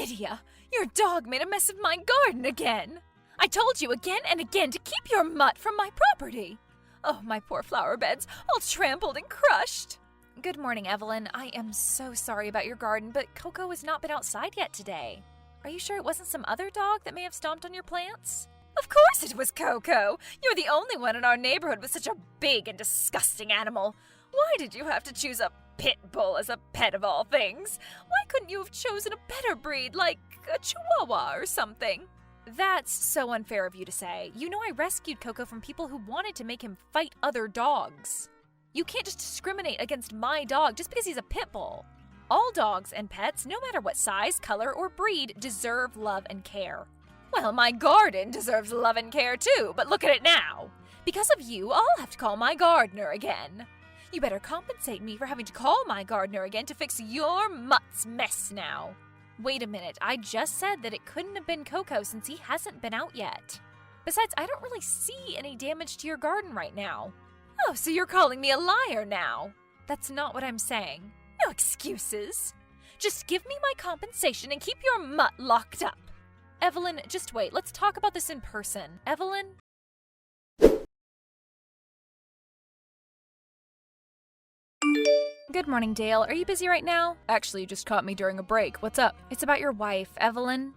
Lydia, your dog made a mess of my garden again. I told you again and again to keep your mutt from my property. Oh, my poor flower beds, all trampled and crushed. Good morning, Evelyn. I am so sorry about your garden, but Coco has not been outside yet today. Are you sure it wasn't some other dog that may have stomped on your plants? Of course it was Coco. You're the only one in our neighborhood with such a big and disgusting animal. Why did you have to choose a pit bull as a pet of all things? Why couldn't you have chosen a better breed, like a Chihuahua or something? That's so unfair of you to say. You know I rescued Coco from people who wanted to make him fight other dogs. You can't just discriminate against my dog just because he's a pit bull. All dogs and pets, no matter what size, color, or breed, deserve love and care. Well, my garden deserves love and care too, but look at it now. Because of you, I'll have to call my gardener again. You better compensate me for having to call my gardener again to fix your mutt's mess now. Wait a minute, I just said that it couldn't have been Coco since he hasn't been out yet. Besides, I don't really see any damage to your garden right now. Oh, so you're calling me a liar now? That's not what I'm saying. No excuses. Just give me my compensation and keep your mutt locked up. Evelyn, just wait. Let's talk about this in person. Evelyn? Good morning, Dale. Are you busy right now? Actually, you just caught me during a break. What's up? It's about your wife, Evelyn.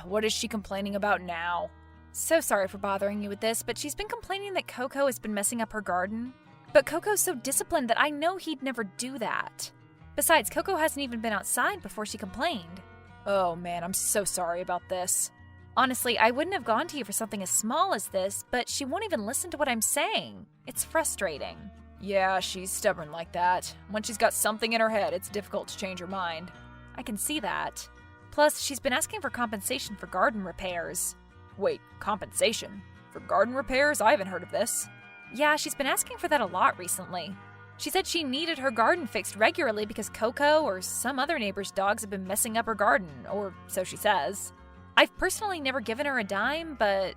What is she complaining about now? So sorry for bothering you with this, but she's been complaining that Coco has been messing up her garden. But Coco's so disciplined that I know he'd never do that. Besides, Coco hasn't even been outside before she complained. Oh man, I'm so sorry about this. Honestly, I wouldn't have gone to you for something as small as this, but she won't even listen to what I'm saying. It's frustrating. Yeah, she's stubborn like that. When she's got something in her head, it's difficult to change her mind. I can see that. Plus, she's been asking for compensation for garden repairs. Wait, compensation? For garden repairs? I haven't heard of this. Yeah, she's been asking for that a lot recently. She said she needed her garden fixed regularly because Coco or some other neighbor's dogs have been messing up her garden, or so she says. I've personally never given her a dime, but...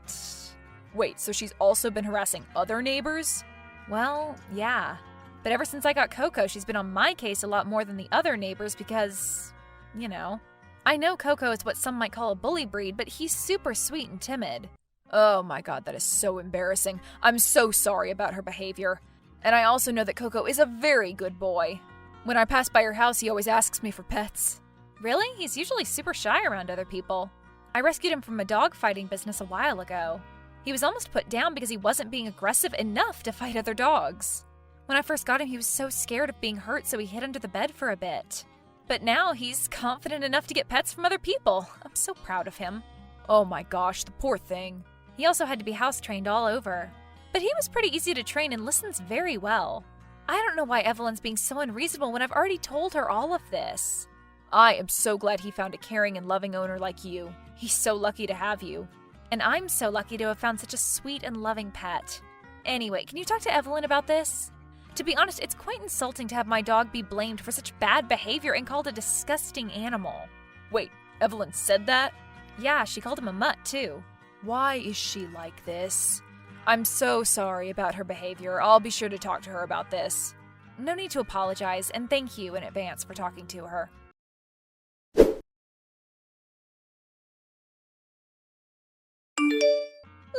Wait, so she's also been harassing other neighbors? Well, yeah. But ever since I got Coco, she's been on my case a lot more than the other neighbors because, you know. I know Coco is what some might call a bully breed, but he's super sweet and timid. Oh my god, that is so embarrassing. I'm so sorry about her behavior. And I also know that Coco is a very good boy. When I pass by your house, he always asks me for pets. Really? He's usually super shy around other people. I rescued him from a dog fighting business a while ago. He was almost put down because he wasn't being aggressive enough to fight other dogs. When I first got him, he was so scared of being hurt, so he hid under the bed for a bit. But now he's confident enough to get pets from other people. I'm so proud of him. Oh my gosh, the poor thing. He also had to be house trained all over. But he was pretty easy to train and listens very well. I don't know why Evelyn's being so unreasonable when I've already told her all of this. I am so glad he found a caring and loving owner like you. He's so lucky to have you. And I'm so lucky to have found such a sweet and loving pet. Anyway, can you talk to Evelyn about this? To be honest, it's quite insulting to have my dog be blamed for such bad behavior and called a disgusting animal. Wait, Evelyn said that? Yeah, she called him a mutt too. Why is she like this? I'm so sorry about her behavior. I'll be sure to talk to her about this. No need to apologize, and thank you in advance for talking to her.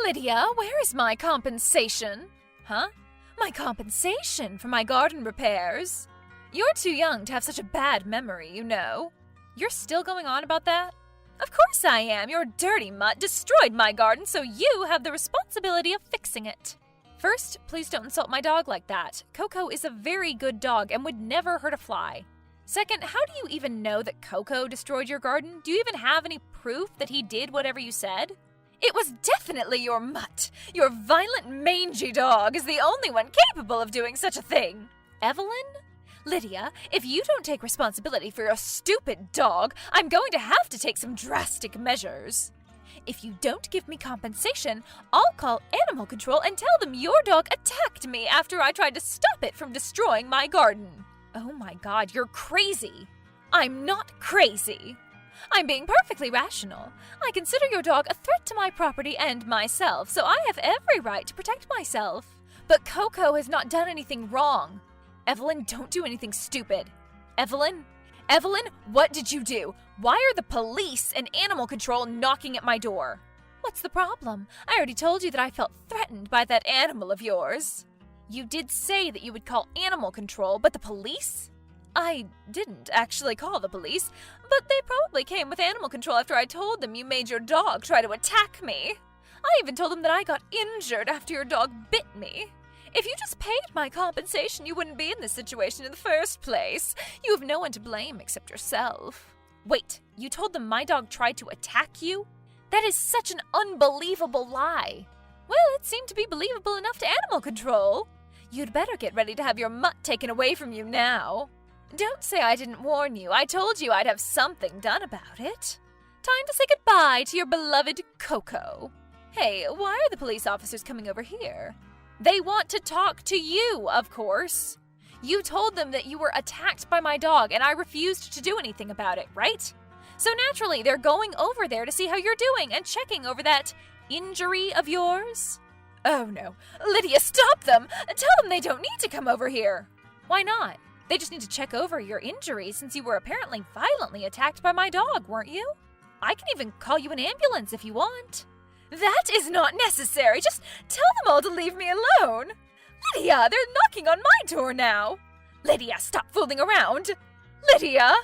Lydia, where is my compensation? Huh? My compensation for my garden repairs? You're too young to have such a bad memory, you know. You're still going on about that? Of course I am. Your dirty mutt destroyed my garden, so you have the responsibility of fixing it. First, please don't insult my dog like that. Coco is a very good dog and would never hurt a fly. Second, how do you even know that Coco destroyed your garden? Do you even have any proof that he did whatever you said? It was definitely your mutt. Your violent, mangy dog is the only one capable of doing such a thing. Evelyn? Lydia, if you don't take responsibility for your stupid dog, I'm going to have to take some drastic measures. If you don't give me compensation, I'll call animal control and tell them your dog attacked me after I tried to stop it from destroying my garden. Oh my god, you're crazy. I'm not crazy. I'm being perfectly rational. I consider your dog a threat to my property and myself, so I have every right to protect myself. But Coco has not done anything wrong. Evelyn, don't do anything stupid. Evelyn, what did you do? Why are the police and animal control knocking at my door? What's the problem? I already told you that I felt threatened by that animal of yours. You did say that you would call animal control, but the police? I didn't actually call the police, but they probably came with animal control after I told them you made your dog try to attack me. I even told them that I got injured after your dog bit me. If you just paid my compensation, you wouldn't be in this situation in the first place. You have no one to blame except yourself. Wait, you told them my dog tried to attack you? That is such an unbelievable lie. Well, it seemed to be believable enough to animal control. You'd better get ready to have your mutt taken away from you now. Don't say I didn't warn you. I told you I'd have something done about it. Time to say goodbye to your beloved Coco. Hey, why are the police officers coming over here? They want to talk to you, of course. You told them that you were attacked by my dog and I refused to do anything about it, right? So naturally, they're going over there to see how you're doing and checking over that injury of yours. Oh no. Lydia, stop them! Tell them they don't need to come over here. Why not? They just need to check over your injury since you were apparently violently attacked by my dog, weren't you? I can even call you an ambulance if you want. That is not necessary. Just tell them all to leave me alone. Lydia, they're knocking on my door now. Lydia, stop fooling around. Lydia!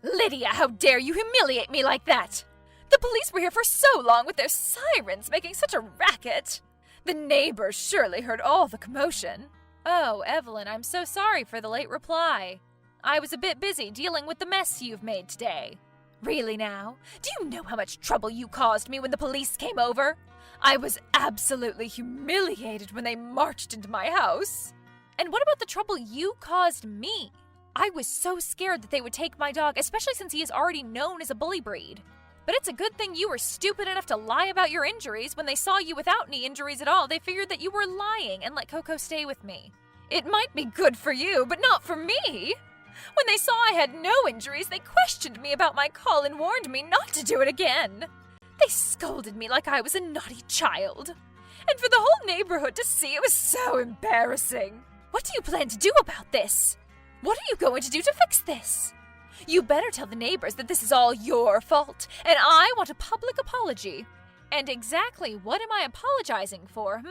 Lydia, how dare you humiliate me like that? The police were here for so long with their sirens making such a racket. The neighbors surely heard all the commotion. Oh, Evelyn, I'm so sorry for the late reply. I was a bit busy dealing with the mess you've made today. Really now? Do you know how much trouble you caused me when the police came over? I was absolutely humiliated when they marched into my house. And what about the trouble you caused me? I was so scared that they would take my dog, especially since he is already known as a bully breed. But it's a good thing you were stupid enough to lie about your injuries. When they saw you without any injuries at all, they figured that you were lying and let Coco stay with me. It might be good for you, but not for me. When they saw I had no injuries, they questioned me about my call and warned me not to do it again. They scolded me like I was a naughty child. And for the whole neighborhood to see, it was so embarrassing. What do you plan to do about this? What are you going to do to fix this? You better tell the neighbors that this is all your fault, and I want a public apology. And exactly what am I apologizing for,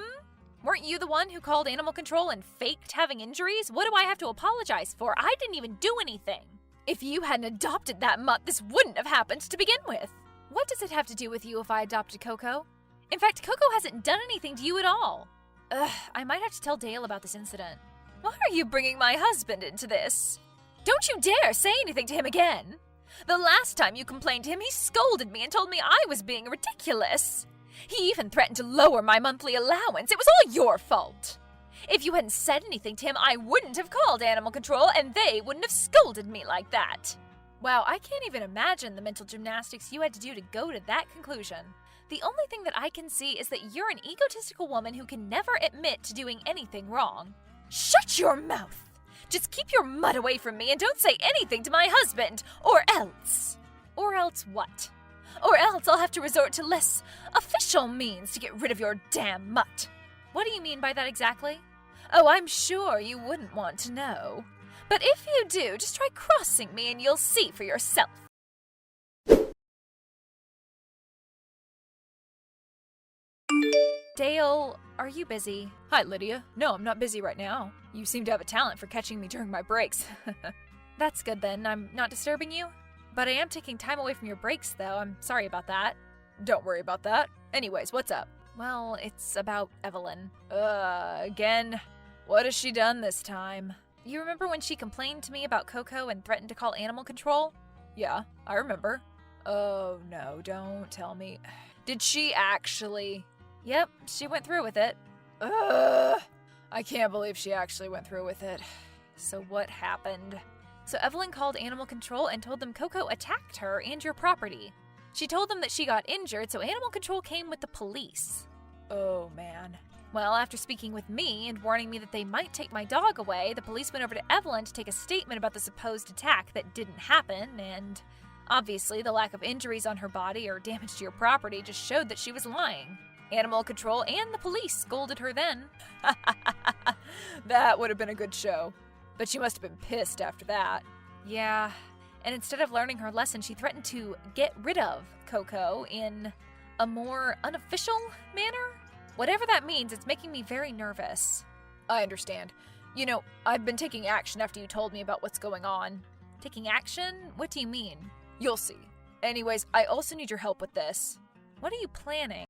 Weren't you the one who called animal control and faked having injuries? What do I have to apologize for? I didn't even do anything. If you hadn't adopted that mutt, this wouldn't have happened to begin with. What does it have to do with you if I adopted Coco? In fact, Coco hasn't done anything to you at all. I might have to tell Dale about this incident. Why are you bringing my husband into this? Don't you dare say anything to him again. The last time you complained to him, he scolded me and told me I was being ridiculous. He even threatened to lower my monthly allowance. It was all your fault. If you hadn't said anything to him, I wouldn't have called animal control, and they wouldn't have scolded me like that. Wow, I can't even imagine the mental gymnastics you had to do to go to that conclusion. The only thing that I can see is that you're an egotistical woman who can never admit to doing anything wrong. Shut your mouth! Just keep your mutt away from me and don't say anything to my husband, or else. Or else what? Or else I'll have to resort to less official means to get rid of your damn mutt. What do you mean by that exactly? Oh, I'm sure you wouldn't want to know. But if you do, just try crossing me and you'll see for yourself. Dale, are you busy? Hi, Lydia. No, I'm not busy right now. You seem to have a talent for catching me during my breaks. That's good then. I'm not disturbing you? But I am taking time away from your breaks, though. I'm sorry about that. Don't worry about that. Anyways, what's up? Well, it's about Evelyn. Again? What has she done this time? You remember when she complained to me about Coco and threatened to call animal control? Yeah, I remember. Oh, no, don't tell me. Did she actually? Yep, she went through with it. I can't believe she actually went through with it. So what happened? So Evelyn called animal control and told them Coco attacked her and your property. She told them that she got injured, so animal control came with the police. Oh, man. Well, after speaking with me and warning me that they might take my dog away, the police went over to Evelyn to take a statement about the supposed attack that didn't happen, and obviously the lack of injuries on her body or damage to your property just showed that she was lying. Animal control and the police scolded her then. That would have been a good show. But she must have been pissed after that. Yeah, and instead of learning her lesson, she threatened to get rid of Coco in a more unofficial manner. Whatever that means, it's making me very nervous. I understand. You know, I've been taking action after you told me about what's going on. Taking action? What do you mean? You'll see. Anyways, I also need your help with this. What are you planning?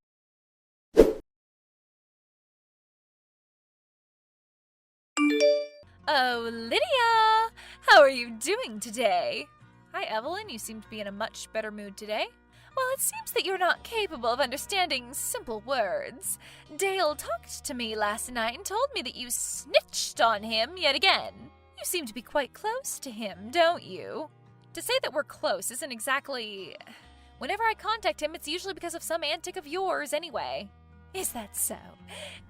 Oh, Lydia! How are you doing today? Hi, Evelyn. You seem to be in a much better mood today. Well, it seems that you're not capable of understanding simple words. Dale talked to me last night and told me that you snitched on him yet again. You seem to be quite close to him, don't you? To say that we're close isn't exactly... Whenever I contact him, it's usually because of some antic of yours anyway. Is that so?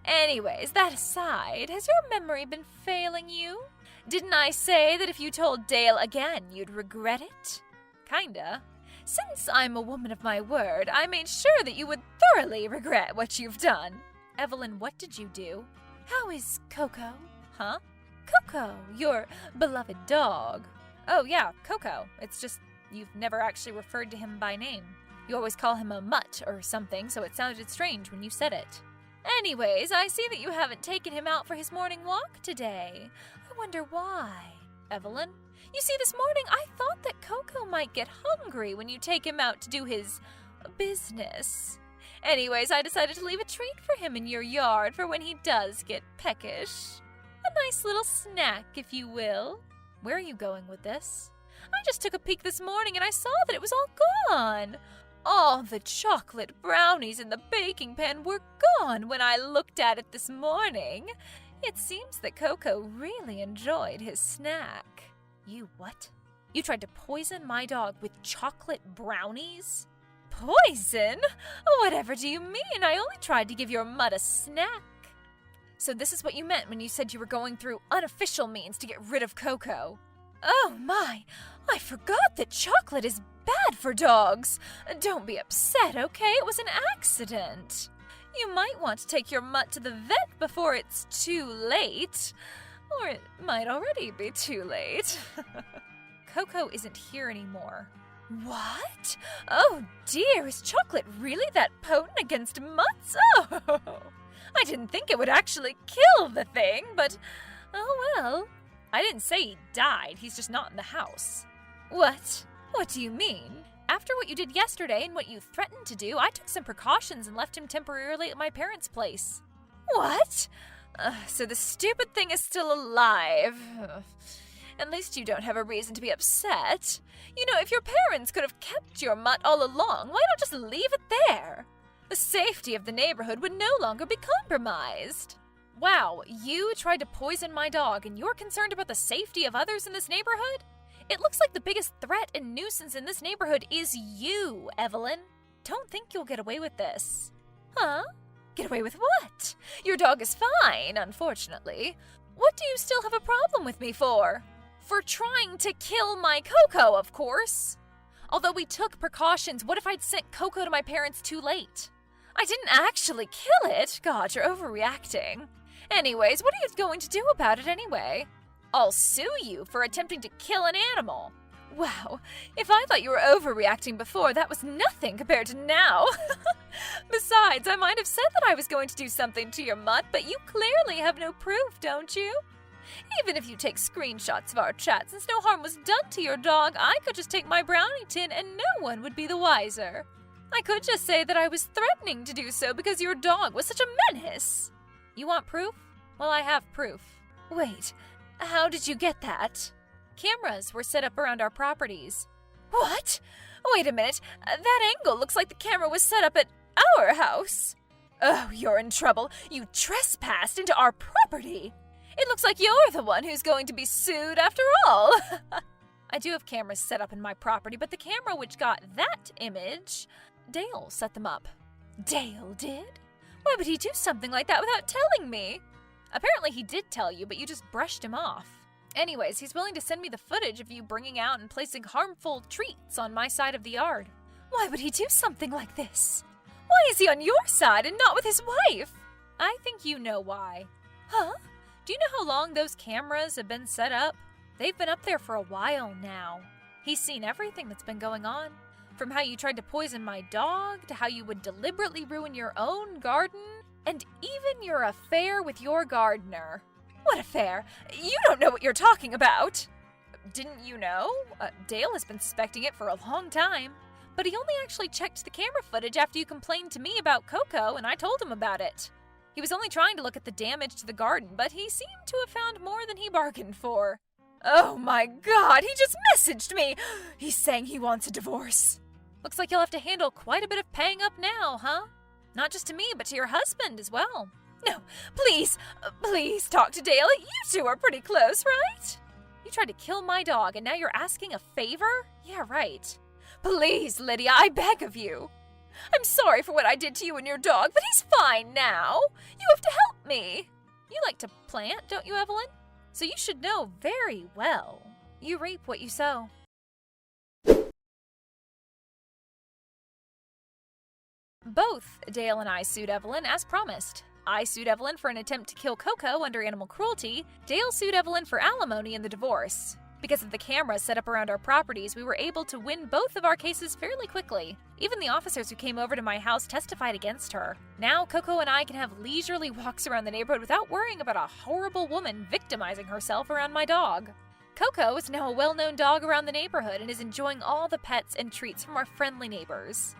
Anyways, that aside, has your memory been failing you? Didn't I say that if you told Dale again, you'd regret it? Kinda. Since I'm a woman of my word, I made sure that you would thoroughly regret what you've done. Evelyn, what did you do? How is Coco? Huh? Coco, your beloved dog. Oh yeah, Coco. It's just you've never actually referred to him by name. You always call him a mutt or something, so it sounded strange when you said it. Anyways, I see that you haven't taken him out for his morning walk today. I wonder why. Evelyn? You see, this morning I thought that Coco might get hungry when you take him out to do his business. Anyways, I decided to leave a treat for him in your yard for when he does get peckish. A nice little snack, if you will. Where are you going with this? I just took a peek this morning and I saw that it was all gone. All the chocolate brownies in the baking pan were gone when I looked at it this morning. It seems that Coco really enjoyed his snack. You what? You tried to poison my dog with chocolate brownies? Poison? Whatever do you mean? I only tried to give your mutt a snack. So this is what you meant when you said you were going through unofficial means to get rid of Coco. Oh my, I forgot that chocolate is bad for dogs. Don't be upset, okay? It was an accident. You might want to take your mutt to the vet before it's too late. Or it might already be too late. Coco isn't here anymore. What? Oh dear, is chocolate really that potent against mutts? Oh, I didn't think it would actually kill the thing, but oh well. I didn't say he died, he's just not in the house. What? What do you mean? After what you did yesterday and what you threatened to do, I took some precautions and left him temporarily at my parents' place. What? So the stupid thing is still alive. At least you don't have a reason to be upset. You know, if your parents could have kept your mutt all along, why not just leave it there? The safety of the neighborhood would no longer be compromised. Wow, you tried to poison my dog and you're concerned about the safety of others in this neighborhood? It looks like the biggest threat and nuisance in this neighborhood is you, Evelyn. Don't think you'll get away with this. Huh? Get away with what? Your dog is fine, unfortunately. What do you still have a problem with me for? For trying to kill my Coco, of course. Although we took precautions, what if I'd sent Coco to my parents too late? I didn't actually kill it. God, you're overreacting. Anyways, what are you going to do about it anyway? I'll sue you for attempting to kill an animal. Wow, if I thought you were overreacting before, that was nothing compared to now. Besides, I might have said that I was going to do something to your mutt, but you clearly have no proof, don't you? Even if you take screenshots of our chat, since no harm was done to your dog, I could just take my brownie tin and no one would be the wiser. I could just say that I was threatening to do so because your dog was such a menace. You want proof? Well, I have proof. Wait, how did you get that? Cameras were set up around our properties. What? Wait a minute, that angle looks like the camera was set up at our house. Oh, you're in trouble. You trespassed into our property. It looks like you're the one who's going to be sued after all. I do have cameras set up in my property, but the camera which got that image, Dale set them up. Dale did? Why would he do something like that without telling me? Apparently he did tell you, but you just brushed him off. Anyways, he's willing to send me the footage of you bringing out and placing harmful treats on my side of the yard. Why would he do something like this? Why is he on your side and not with his wife? I think you know why. Huh? Do you know how long those cameras have been set up? They've been up there for a while now. He's seen everything that's been going on. From how you tried to poison my dog, to how you would deliberately ruin your own garden, and even your affair with your gardener. What affair? You don't know what you're talking about. Didn't you know? Dale has been suspecting it for a long time. But he only actually checked the camera footage after you complained to me about Coco, and I told him about it. He was only trying to look at the damage to the garden, but he seemed to have found more than he bargained for. Oh my God, he just messaged me! He's saying he wants a divorce. Looks like you'll have to handle quite a bit of paying up now, huh? Not just to me, but to your husband as well. No, please talk to Dale. You two are pretty close, right? You tried to kill my dog, and now you're asking a favor? Yeah, right. Please, Lydia, I beg of you. I'm sorry for what I did to you and your dog, but he's fine now. You have to help me. You like to plant, don't you, Evelyn? So you should know very well. You reap what you sow. Both Dale and I sued Evelyn as promised. I sued Evelyn for an attempt to kill Coco under animal cruelty. Dale sued Evelyn for alimony in the divorce. Because of the cameras set up around our properties, we were able to win both of our cases fairly quickly. Even the officers who came over to my house testified against her. Now Coco and I can have leisurely walks around the neighborhood without worrying about a horrible woman victimizing herself around my dog. Coco is now a well-known dog around the neighborhood and is enjoying all the pets and treats from our friendly neighbors.